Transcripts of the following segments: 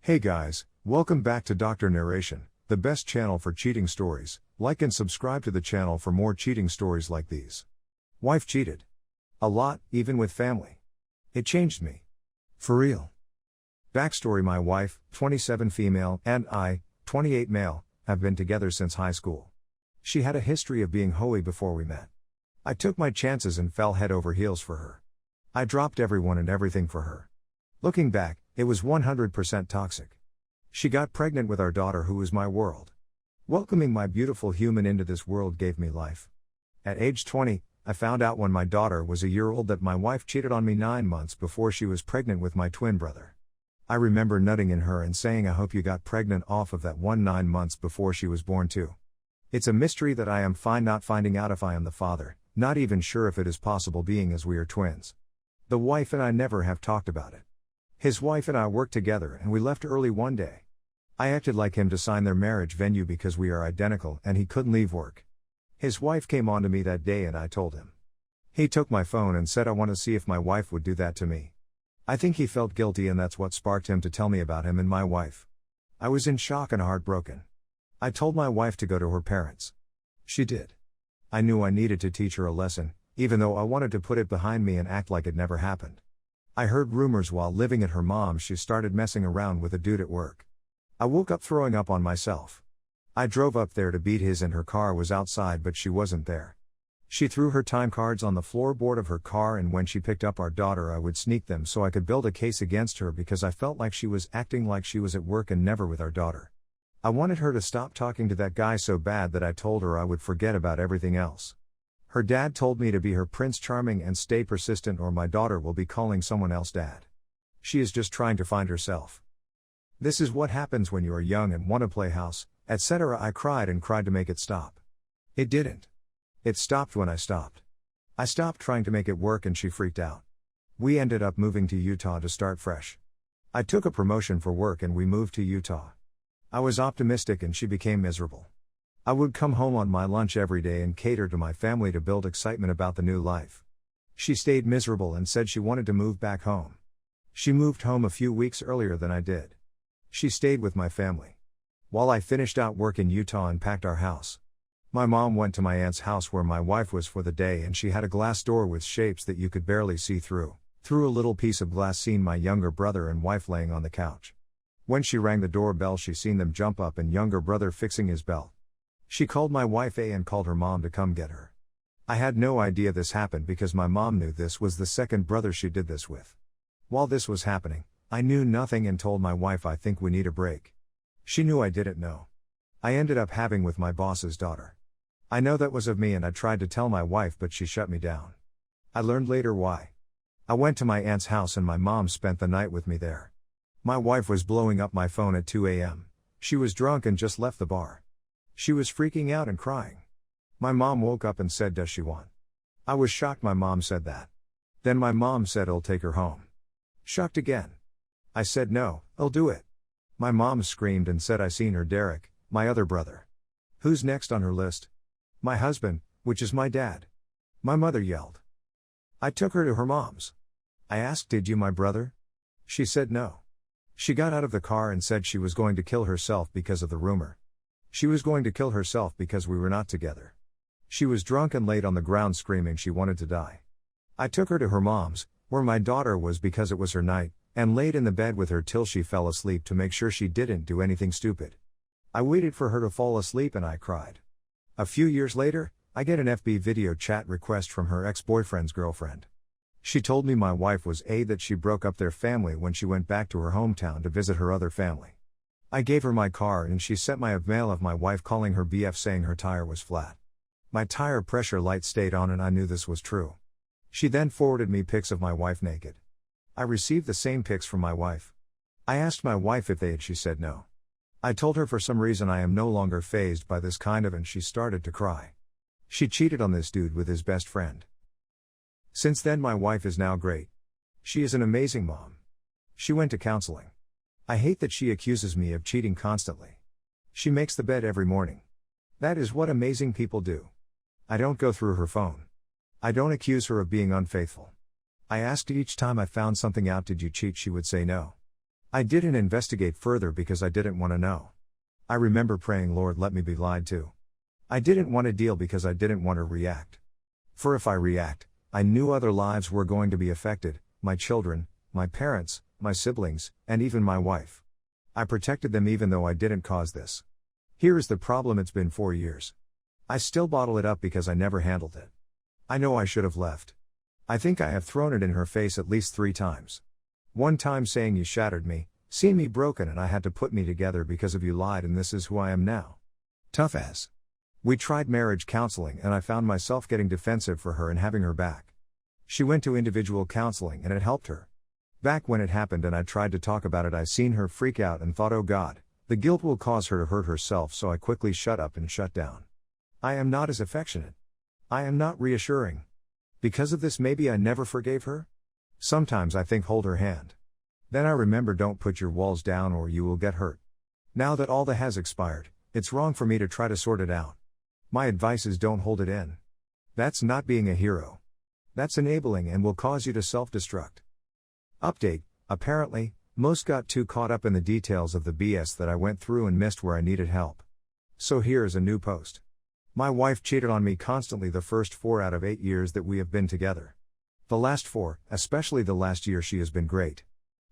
Hey guys, welcome back to Dr. Narration, the best channel for cheating stories. Like and subscribe to the channel for more cheating stories like these. Wife cheated. A lot, even with family. It changed me. For real. Backstory: my wife, 27 female, and I, 28 male, have been together since high school. She had a history of being hoey before we met. I took my chances and fell head over heels for her. I dropped everyone and everything for her. Looking back, it was 100% toxic. She got pregnant with our daughter, who was my world. Welcoming my beautiful human into this world gave me life. At age 20, I found out when my daughter was a year old that my wife cheated on me 9 months before she was pregnant with my twin brother. I remember nutting in her and saying, "I hope you got pregnant off of that one 9 months before she was born too." It's a mystery that I am fine not finding out if I am the father, not even sure if it is possible being as we are twins. The wife and I never have talked about it. His wife and I worked together and we left early one day. I acted like him to sign their marriage venue because we are identical and he couldn't leave work. His wife came on to me that day and I told him. He took my phone and said, "I want to see if my wife would do that to me." I think he felt guilty and that's what sparked him to tell me about him and my wife. I was in shock and heartbroken. I told my wife to go to her parents. She did. I knew I needed to teach her a lesson, even though I wanted to put it behind me and act like it never happened. I heard rumors while living at her mom's she started messing around with a dude at work. I woke up throwing up on myself. I drove up there to beat his and her car was outside but she wasn't there. She threw her time cards on the floorboard of her car and when she picked up our daughter I would sneak them so I could build a case against her because I felt like she was acting like she was at work and never with our daughter. I wanted her to stop talking to that guy so bad that I told her I would forget about everything else. Her dad told me to be her Prince Charming and stay persistent or my daughter will be calling someone else dad. She is just trying to find herself. This is what happens when you are young and want to play house, etc. I cried and cried to make it stop. It didn't. It stopped when I stopped. I stopped trying to make it work and she freaked out. We ended up moving to Utah to start fresh. I took a promotion for work and we moved to Utah. I was optimistic and she became miserable. I would come home on my lunch every day and cater to my family to build excitement about the new life. She stayed miserable and said she wanted to move back home. She moved home a few weeks earlier than I did. She stayed with my family. While I finished out work in Utah and packed our house. My mom went to my aunt's house where my wife was for the day and she had a glass door with shapes that you could barely see through. Through a little piece of glass seen my younger brother and wife laying on the couch. When she rang the doorbell she seen them jump up and younger brother fixing his belt. She called my wife and called her mom to come get her. I had no idea this happened because my mom knew this was the second brother she did this with. While this was happening, I knew nothing and told my wife I think we need a break. She knew I didn't know. I ended up having with my boss's daughter. I know that was of me and I tried to tell my wife but she shut me down. I learned later why. I went to my aunt's house and my mom spent the night with me there. My wife was blowing up my phone at 2 a.m. She was drunk and just left the bar. She was freaking out and crying. My mom woke up and said, "Does she want?" I was shocked my mom said that. Then my mom said, "I'll take her home." Shocked again. I said, "No, I'll do it." My mom screamed and said, "I seen her Derek, my other brother." Who's next on her list? My husband, which is my dad. My mother yelled. I took her to her mom's. I asked, "Did you my brother?" She said no. She got out of the car and said she was going to kill herself because of the rumor. She was going to kill herself because we were not together. She was drunk and laid on the ground screaming she wanted to die. I took her to her mom's, where my daughter was because it was her night, and laid in the bed with her till she fell asleep to make sure she didn't do anything stupid. I waited for her to fall asleep and I cried. A few years later, I get an FB video chat request from her ex-boyfriend's girlfriend. She told me my wife was that she broke up their family when she went back to her hometown to visit her other family. I gave her my car and she sent my mail of my wife calling her BF saying her tire was flat. My tire pressure light stayed on and I knew this was true. She then forwarded me pics of my wife naked. I received the same pics from my wife. I asked my wife if they had, she said no. I told her for some reason I am no longer fazed by this kind of and she started to cry. She cheated on this dude with his best friend. Since then my wife is now great. She is an amazing mom. She went to counseling. I hate that she accuses me of cheating constantly. She makes the bed every morning. That is what amazing people do. I don't go through her phone. I don't accuse her of being unfaithful. I asked each time I found something out, "Did you cheat?" She would say no. I didn't investigate further because I didn't want to know. I remember praying, Lord, let me be lied to. I didn't want to deal because I didn't want to react. For if I react, I knew other lives were going to be affected, my children, my parents, my siblings, and even my wife. I protected them even though I didn't cause this. Here is the problem: it's been 4 years. I still bottle it up because I never handled it. I know I should have left. I think I have thrown it in her face at least 3 times. One time saying, you shattered me, seen me broken, and I had to put me together because of you lied, and this is who I am now. Tough as. We tried marriage counseling and I found myself getting defensive for her and having her back. She went to individual counseling and it helped her. Back when it happened and I tried to talk about it, I seen her freak out and thought, oh God, the guilt will cause her to hurt herself, so I quickly shut up and shut down. I am not as affectionate. I am not reassuring. Because of this, maybe I never forgave her? Sometimes I think, hold her hand. Then I remember, don't put your walls down or you will get hurt. Now that all that has expired, it's wrong for me to try to sort it out. My advice is, don't hold it in. That's not being a hero. That's enabling and will cause you to self-destruct. Update: apparently, most got too caught up in the details of the BS that I went through and missed where I needed help. So here is a new post. My wife cheated on me constantly the first 4 out of 8 years that we have been together. The last 4, especially the last year, she has been great.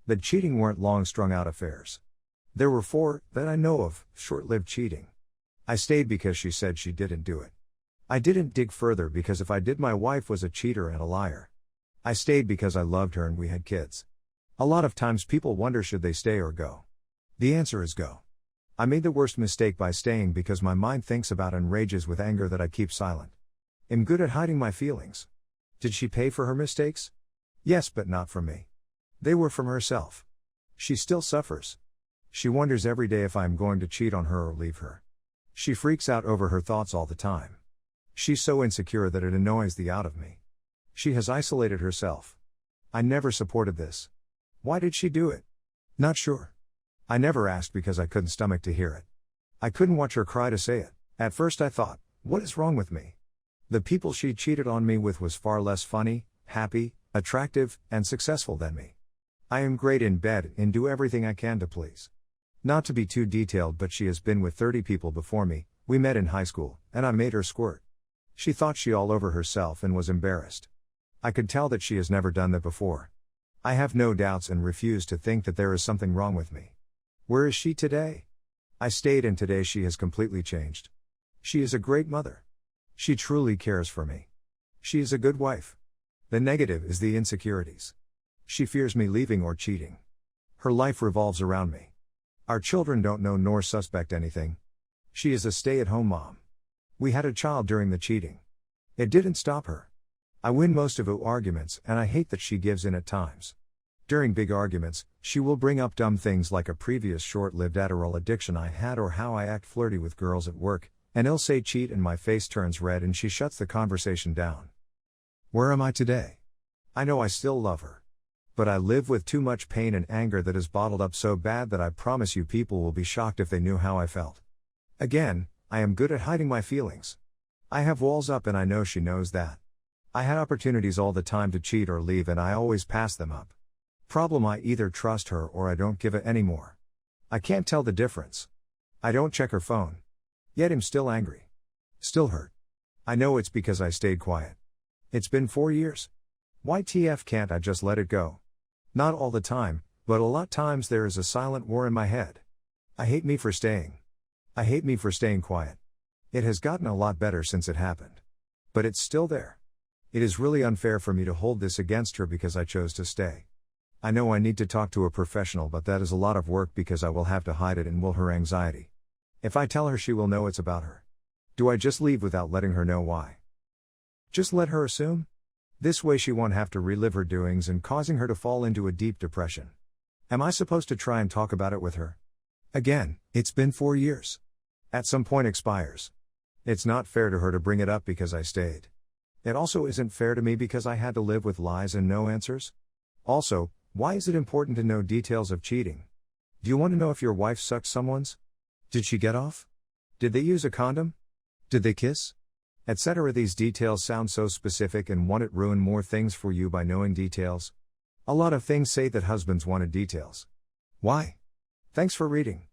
The cheating weren't long strung out affairs. There were 4, that I know of, short-lived cheating. I stayed because she said she didn't do it. I didn't dig further because if I did, my wife was a cheater and a liar. I stayed because I loved her and we had kids. A lot of times people wonder, should they stay or go? The answer is go. I made the worst mistake by staying because my mind thinks about and rages with anger that I keep silent. I'm good at hiding my feelings. Did she pay for her mistakes? Yes, but not from me. They were from herself. She still suffers. She wonders every day if I am going to cheat on her or leave her. She freaks out over her thoughts all the time. She's so insecure that it annoys the out of me. She has isolated herself. I never supported this. Why did she do it? Not sure. I never asked because I couldn't stomach to hear it. I couldn't watch her cry to say it. At first I thought, what is wrong with me? The people she cheated on me with was far less funny, happy, attractive, and successful than me. I am great in bed and do everything I can to please. Not to be too detailed, but she has been with 30 people before me. We met in high school, and I made her squirt. She thought she all over herself and was embarrassed. I could tell that she has never done that before. I have no doubts and refuse to think that there is something wrong with me. Where is she today? I stayed, and today she has completely changed. She is a great mother. She truly cares for me. She is a good wife. The negative is the insecurities. She fears me leaving or cheating. Her life revolves around me. Our children don't know nor suspect anything. She is a stay-at-home mom. We had a child during the cheating. It didn't stop her. I win most of her arguments, and I hate that she gives in at times. During big arguments, she will bring up dumb things like a previous short-lived Adderall addiction I had or how I act flirty with girls at work, and I'll say cheat and my face turns red and she shuts the conversation down. Where am I today? I know I still love her. But I live with too much pain and anger that is bottled up so bad that I promise you people will be shocked if they knew how I felt. Again, I am good at hiding my feelings. I have walls up and I know she knows that. I had opportunities all the time to cheat or leave and I always pass them up. Problem: I either trust her or I don't give it anymore. I can't tell the difference. I don't check her phone. Yet I'm still angry. Still hurt. I know it's because I stayed quiet. It's been 4 years. YTF can't I just let it go? Not all the time, but a lot times there is a silent war in my head. I hate me for staying. I hate me for staying quiet. It has gotten a lot better since it happened. But it's still there. It is really unfair for me to hold this against her because I chose to stay. I know I need to talk to a professional, but that is a lot of work because I will have to hide it and will her anxiety. If I tell her, she will know it's about her. Do I just leave without letting her know why? Just let her assume? This way she won't have to relive her doings and causing her to fall into a deep depression. Am I supposed to try and talk about it with her? Again, it's been 4 years. At some point expires. It's not fair to her to bring it up because I stayed. It also isn't fair to me because I had to live with lies and no answers. Also, why is it important to know details of cheating? Do you want to know if your wife sucked someone's? Did she get off? Did they use a condom? Did they kiss? Etc. These details sound so specific, and won't it ruin more things for you by knowing details? A lot of things say that husbands wanted details. Why? Thanks for reading.